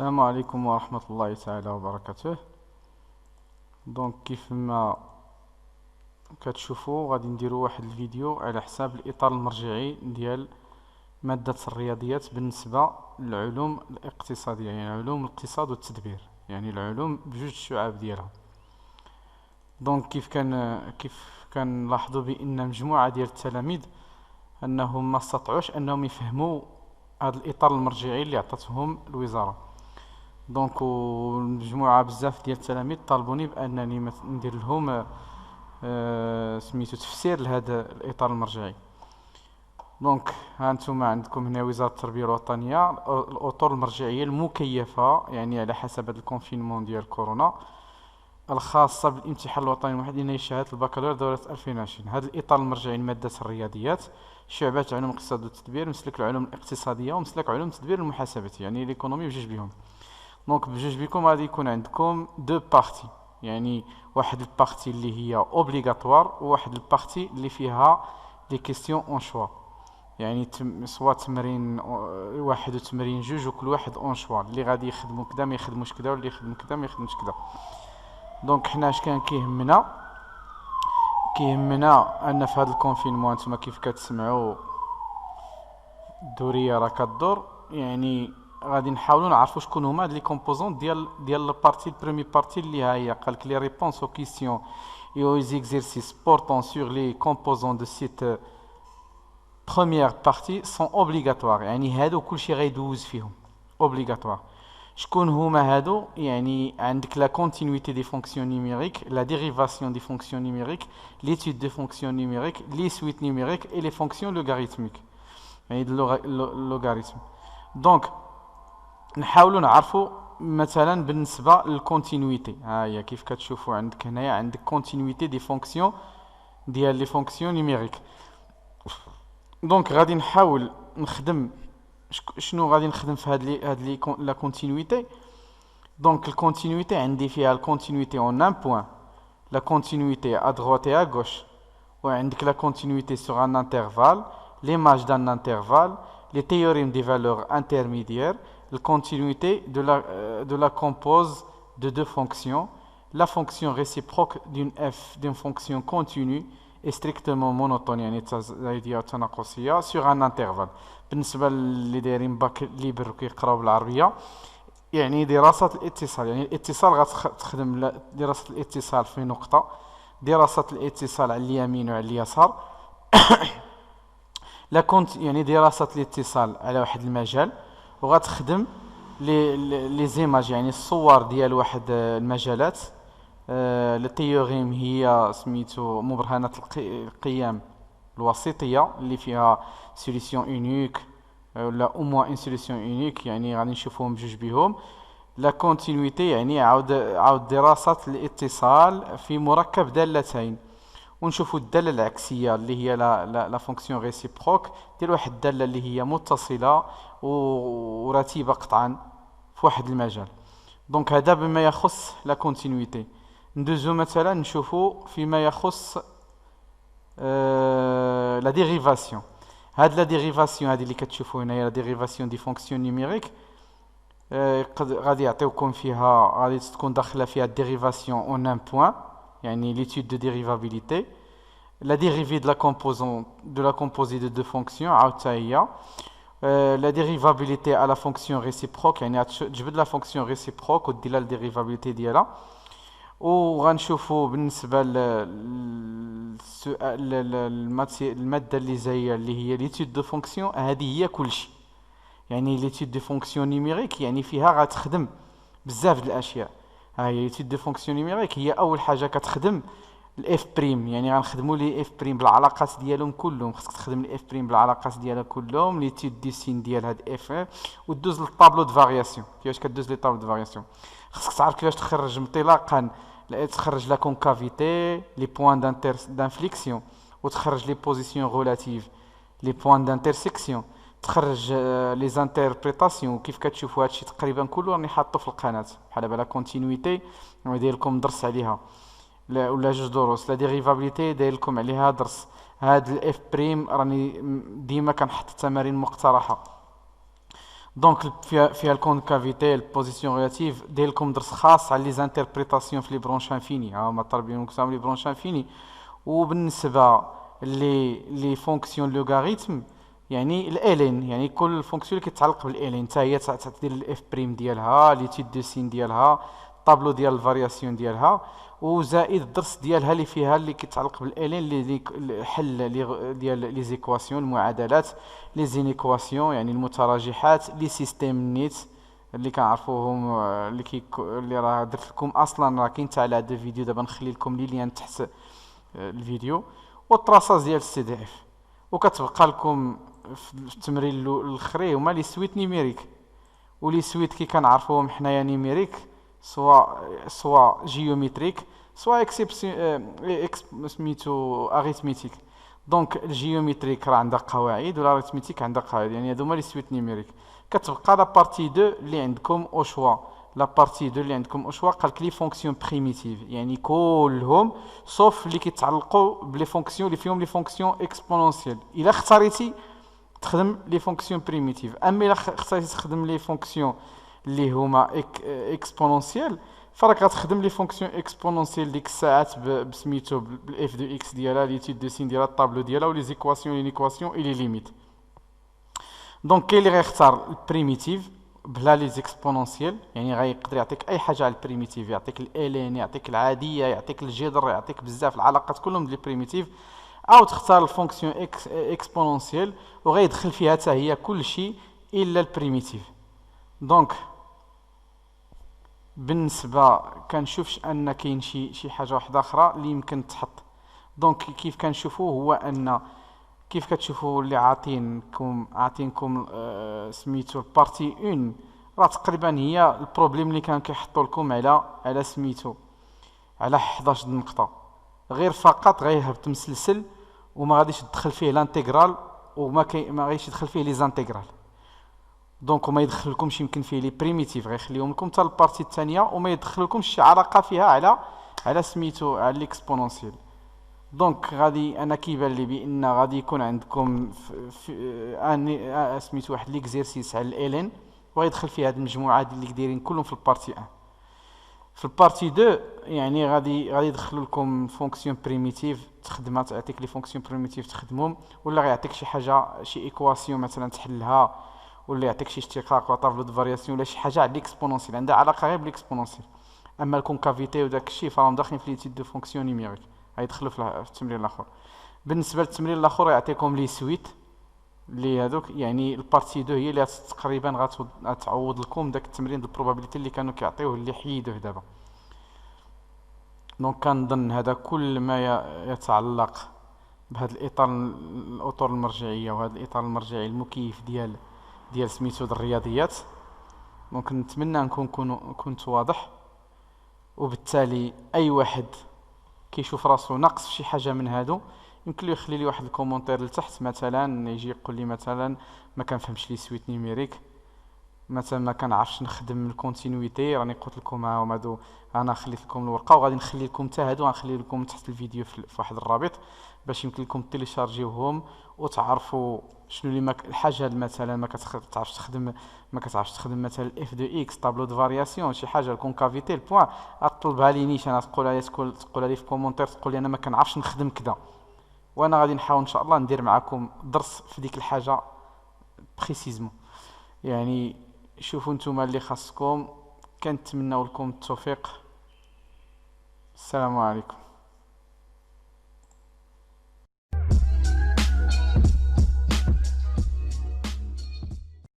السلام عليكم ورحمة الله تعالى وبركاته. دونك كيف ما كتشوفوا غادي نديروا واحد الفيديو على حساب الإطار المرجعي ديال مادة الرياضيات بالنسبة للعلوم الاقتصادية، يعني علوم الاقتصاد والتدبير، يعني العلوم بجوج الشعاب ديالها. دونك كيف كنلاحظوا بأن مجموعة ديال التلاميذ أنهم ما استطاعوش أنهم يفهموا هذا الإطار المرجعي اللي عطاتهم الوزارة. دونك مجموعة بزاف ديال التلاميذ طالبوني بأنني ندير لهم سميتو تفسير لهذا الإطار المرجعي. دونك ها انتم عندكم هنا وزارة التربية الوطنية، الأطر المرجعية المكيفة يعني على حسب هذا الكونفينمون ديال كورونا الخاصة بالامتحان الوطني الموحد لنيل شهادة البكالوريا دورة 2020. هذا الإطار المرجعي لمادة الرياضيات، شعبات علوم الاقتصاد والتدبير، مسلك العلوم الاقتصادية ومسلك علوم التدبير المحاسبة، يعني ليكونومي بجوج بهم. دونك بجوج بكم غادي يكون عندكم دو بارتي، يعني واحد البارتي اللي هي اوبليغاتوار وواحد البارتي اللي فيها دي كيستيون اون شوا، يعني سوا تمرين واحد وتمرين جوج وكل واحد اون شوا، اللي غادي يخدموا كذا ما يخدموش كذا واللي يخدم كذا ما يخدمش كذا. دونك حنا اش كان كيهمنا ان في هذا الكونفينمون نتوما كيف كتسمعوا الدوريه راه كدور، يعني غادي نحاولوا نعرفوا شكون هما هاد لي كومبوزون ديال البارتي البريمي بارتي اللي ها هي قالك لي ريبونس او كيسيون et aux exercices portant sur les composants de cette première partie sont obligatoires، يعني هادو كلشي غيدوز فيهم obligatoire. شكون هما هادو؟ يعني عندك لا continuité des fonctions numériques, la dérivation des fonctions numériques, l'étude des fonctions numériques, les suites numériques et les fonctions logarithmiques، يعني اللوغاريتم. دونك نحاولوا نعرفوا مثلا بالنسبه للكونتينيتي، ها هي كيف كتشوفوا عندك هنايا عندك كونتينيتي دي فونكسيون ديال لي فونكسيون نيميريك. دونك غادي نحاول نخدم شنو غادي نخدم في هاد لا كونتينيتي. دونك الكونتينيتي عندي فيها الكونتينيتي اون ان بوين، لا كونتينيتي ا droite et à gauche، وعندك لا كونتينيتي sur un intervalle, l'image d'un intervalle, les théorèmes des valeurs intermédiaires, la continuité de la compose de deux fonctions, la fonction réciproque d'une fonction continue et strictement monotone يعني تزايدية وتناقصية sur un intervalle. بالنسبة اللي دايرين باك ليبر وكيقراو بالعربية، يعني دراسة الاتصال، يعني الاتصال غتخدم دراسة الاتصال في نقطة، دراسة الاتصال على اليمين وعلى اليسار لا كنت يعني دراسة الاتصال على واحد المجال، وغتخدم لي زيماج يعني الصور ديال واحد المجالات. التيوريم هي سميتو مبرهنات القيم الوسيطية اللي فيها سوليسيون اونيك ولا او موان ان سوليسيون اونيك، يعني غادي نشوفوهم بجوج بهم. لا كونتينيتي يعني عاود دراسة الاتصال في مركب دالتين، ونشوفوا الدالة العكسية اللي هي لا فونكسيون ريسيبروك ديال واحد الدالة اللي هي متصلة ورتيبة قطعا في واحد المجال. دونك هذا بما يخص لا كونتينيتي. ندوزو مثلا نشوفوا فيما يخص لا ديريفاسيون. هاد لا ديريفاسيون هذه اللي كتشوفوا هنايا لا ديريفاسيون دي فونكسيون نيميريك، غادي يعطيوكم فيها غادي تكون داخله فيها الديريفاسيون اون ان بوين، يعني l'étude de dérivabilité, la dérivée de la composée de deux fonctions عاود حتى هي la dérivabilité à la fonction réciproque، يعني تجبد لا فونكسيون ريسيبروك ودير لها الديريفابيليتي ديالها. وغنشوفوا بالنسبه الماده اللي جايه اللي هي ليتود دو فونكسيون، هذه هي كلشي، يعني ليتود دو فونكسيون نيميريك يعني فيها غتخدم بزاف د الاشياء. ها هي ليتود دو فونكسيون نيميريك هي اول حاجه كتخدم الاف بريم، يعني غنخدموا لي اف بريم بالعلاقات ديالهم كلهم، خصك تخدم الاف بريم بالعلاقات ديالها كلهم، ليتود دي سين ديال هاد اف، ودوز للطابلو دو فارياسيون. كيفاش كدوز لي طابلو دو فارياسيون؟ خصك تعرف كيفاش تخرج انطلاقا، تخرج لا كونكافيتي، لي بوين دانفليكسيون، وتخرج لي بوزيسيون ريلاتيف، لي بوين دانترسيكسيون، تخرج لي زانتربريطاسيون. كيف كتشوفوا هادشي تقريبا كله راني حاطو في القناه، بحال بلا كونتينيتي ندير لكم درس عليها ولا جوج دروس. لا ديريفابيليتي داير لكم عليها درس. هاد الاف بريم راني ديما كنحط تمارين مقترحه. دونك فيها الكونكافيتي البوزيسيون ريلاتيف داير لكم درس خاص على لي زانتربريتاسيون في لي برونش انفيني، ها هما طالبين لكم لي برونش انفيني. وبالنسبه لي فونكسيون لوغاريتم، يعني الالين، يعني كل فونكسيون اللي كيتعلق بالالين حتى هي تدير الاف بريم ديالها، ليتيود دو سين ديالها، طابلو ديال الفارياسيون ديالها، وزائد الدرس ديالها اللي فيها اللي كيتعلق بالالين حل ديال لي زيكواسيون المعادلات، لي زينيكواسيون يعني المتراجحات، لي سيستيم نيت اللي كنعرفوهم، اللي راه درت لكم اصلا، راه كاين حتى على هذا الفيديو، دابا نخلي لكم لي ليان تحت الفيديو، والتراساج ديال السي دي اف. وكتبقى لكم في التمرين الاخري هما لي سويت نيميريك، ولي سويت كي كنعرفوهم حنايا نيميريك، سوا جيومتريك، سوا سميتو اريثميتيك. دونك الجيومتريك راه عندها قواعد، والاريثميتيك عندها قواعد، يعني هادو هما لي سويت نيميريك. كتبقى لا بارتي 2 اللي عندكم او شوا. لا بارتي 2 اللي عندكم او شوا قالك لي فونكسيون بريميتيف، يعني كلهم صوف اللي كيتعلقوا بلي فونكسيون اللي فيهم لي فونكسيون اكسبونونسيال. الا اختاريتي تخدم لي فونكسيون بريميتيف، اما الا اختاريتي تخدم لي فونكسيون اللي هما اكسبونونسيال، فراك غتخدم لي فونكسيون اكسبونونسيال ديك الساعات بسميتو بالاف دو اكس ديالها، ليتيود دو سين ديالها، الطابلو ديالها، ولي زيكواسيون، لينيكواسيون، لي ليميت. دونك كاين اللي غيختار البريميتيف بلا لي زيكسبونونسيال، يعني غيقدر يعطيك اي حاجه على البريميتيف، يعطيك الالين، يعطيك العاديه، يعطيك الجذر، يعطيك بزاف العلاقات كلهم ديال البريميتيف. او تختار الفونكسيون اكسبونونسيال وغيدخل فيها حتى هي كل شيء الا البريميتيف. دونك بالنسبه كنشوفش ان كاين شي حاجه واحده اخرى اللي يمكن تحط. دونك كيف كنشوفوا هو ان كيف كتشوفوا اللي عاطينكم سميتو البارتي 1 راه تقريبا هي البروبليم اللي كان كيحطوا لكم على سميتو على 11 نقطه، غير فقط غيهبط مسلسل وما غاديش تدخل فيه الانتجرال، ما غاديش يدخل فيه لي زانتيغرال. دونك وما يدخل لكمش يمكن فيه لي بريميتيف، غيخليهم لكم حتى البارتي الثانيه، وما يدخل لكمش شي علاقه فيها على سميتو على الاكسبونونسيال. دونك غادي انا كيبان لي بان غادي يكون عندكم سميتو واحد ليكزيرسيس على الالين، وغيدخل فيه هاد المجموعه اللي دايرين كلهم في البارتي 1. في البارتي 2 يعني غادي يدخلوا لكم فونكسيون بريميتيف تخدمها، تعطيك لي فونكسيون بريميتيف تخدمهم، ولا غيعطيك شي حاجه شي ايكواسيون مثلا تحلها، ولا يعطيك شي اشتقاق ولا طابلو دو فارياسيون، ولا شي حاجه على ليكسبونونسيال عندها علاقه غير بالاكسبونونسيال. اما الكونكافيتي وداك الشيء فراهم داخلين في ليتيود دو فونكسيون نيميريك، غيدخلوا في التمرين الاخر. بالنسبه للتمرين الاخر يعطيكم لي سويت اللي هذوك، يعني البارتي 2 هي اللي تقريبا غتعوض لكم داك التمرين ديال البروبابيليتي اللي كانوا كيعطيوه اللي حيدوه دابا. دونك كنظن هذا كل ما يتعلق بهذا الاطر المرجعيه، وهذا الاطار المرجعي المكيف ديال سميتو الرياضيات. دونك نتمنى نكون كنت واضح، وبالتالي اي واحد كيشوف راسو ناقص في شي حاجه من هادو يمكن له يخلي لي واحد الكومونتير لتحت، مثلا يجي يقول لي مثلا ما كنفهمش لي سويت نيميريك، مثلا ما كنعرفش نخدم الكونتينيويتي، راني قلت لكم هاهم هادو، انا خليت لكم الورقه وغادي نخلي لكم حتى هادو، غنخلي لكم تحت الفيديو في واحد الرابط باش يمكن لكم تيليشارجيوهم وتعرفوا شنو اللي الحاجه مثلا ما كتعرفش تخدم، مثلا اف دو اكس، طابلو دو فارياسيون، شي حاجه الكونكافيتي البوان، اطلبها لي نيش انا، تقولها لي في كومونتير، تقول لي انا ما كنعرفش نخدم كذا، وانا غادي نحاول ان شاء الله ندير معكم درس في ديك الحاجه بريسيزمون. يعني شوفوا نتوما اللي خاصكم، كنتمناو لكم التوفيق. السلام عليكم.